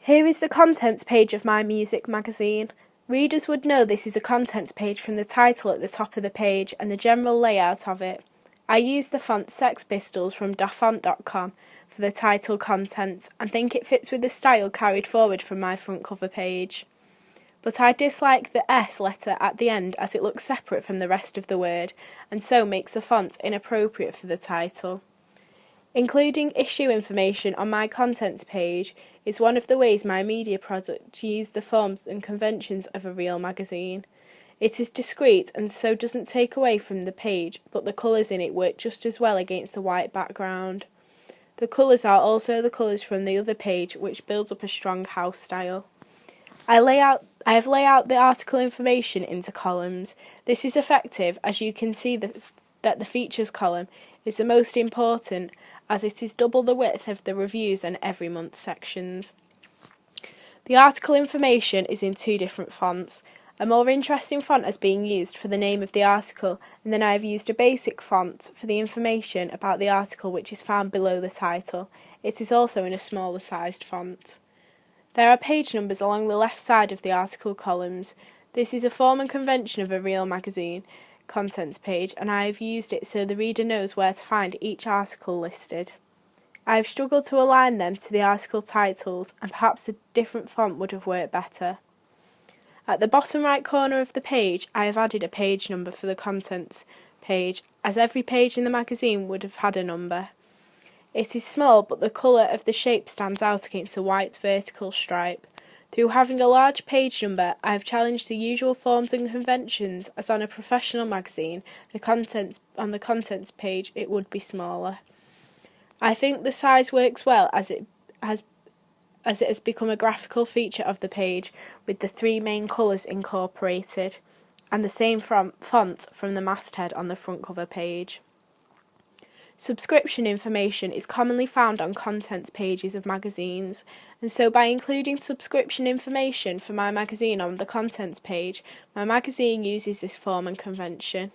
Here is the contents page of my music magazine. Readers would know this is a contents page from the title at the top of the page and the general layout of it. I use the font Sex Pistols from dafont.com for the title contents and think it fits with the style carried forward from my front cover page. But I dislike the S letter at the end as it looks separate from the rest of the word and so makes the font inappropriate for the title. Including issue information on my contents page is one of the ways my media products use the forms and conventions of a real magazine. It is discreet and so doesn't take away from the page, but the colours in it work just as well against the white background. The colours are also the colours from the other page, which builds up a strong house style. I have laid out the article information into columns. This is effective as you can see that the features column is the most important as it is double the width of the reviews and every month sections. The article information is in two different fonts. A more interesting font is being used for the name of the article, and then I have used a basic font for the information about the article which is found below the title. It is also in a smaller sized font. There are page numbers along the left side of the article columns. This is a form and convention of a real magazine contents page, and I have used it so the reader knows where to find each article listed. I have struggled to align them to the article titles, and perhaps a different font would have worked better. At the bottom right corner of the page, I have added a page number for the contents page, as every page in the magazine would have had a number. It is small, but the colour of the shape stands out against the white vertical stripe. Through having a large page number, I have challenged the usual forms and conventions, as on a professional magazine, on the contents page it would be smaller. I think the size works well as it has become a graphical feature of the page, with the three main colours incorporated, and the same font from the masthead on the front cover page. Subscription information is commonly found on contents pages of magazines, and so by including subscription information for my magazine on the contents page, my magazine uses this form and convention.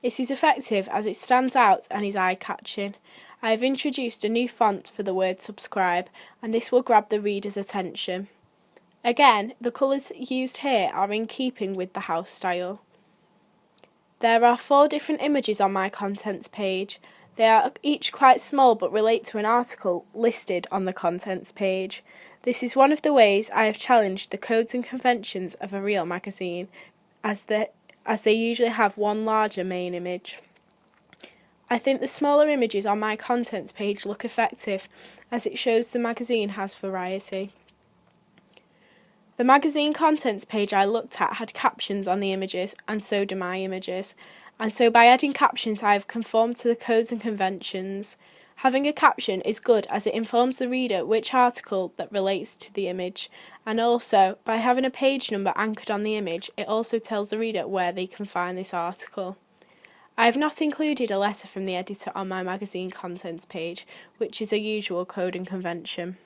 It is effective as it stands out and is eye-catching. I have introduced a new font for the word subscribe, and this will grab the reader's attention. Again, the colours used here are in keeping with the house style. There are 4 different images on my contents page. They are each quite small but relate to an article listed on the contents page. This is one of the ways I have challenged the codes and conventions of a real magazine, as they usually have one larger main image. I think the smaller images on my contents page look effective, as it shows the magazine has variety. The magazine contents page I looked at had captions on the images, and so do my images. And so by adding captions I have conformed to the codes and conventions. Having a caption is good as it informs the reader which article that relates to the image, and also by having a page number anchored on the image it also tells the reader where they can find this article. I have not included a letter from the editor on my magazine contents page, which is a usual code and convention.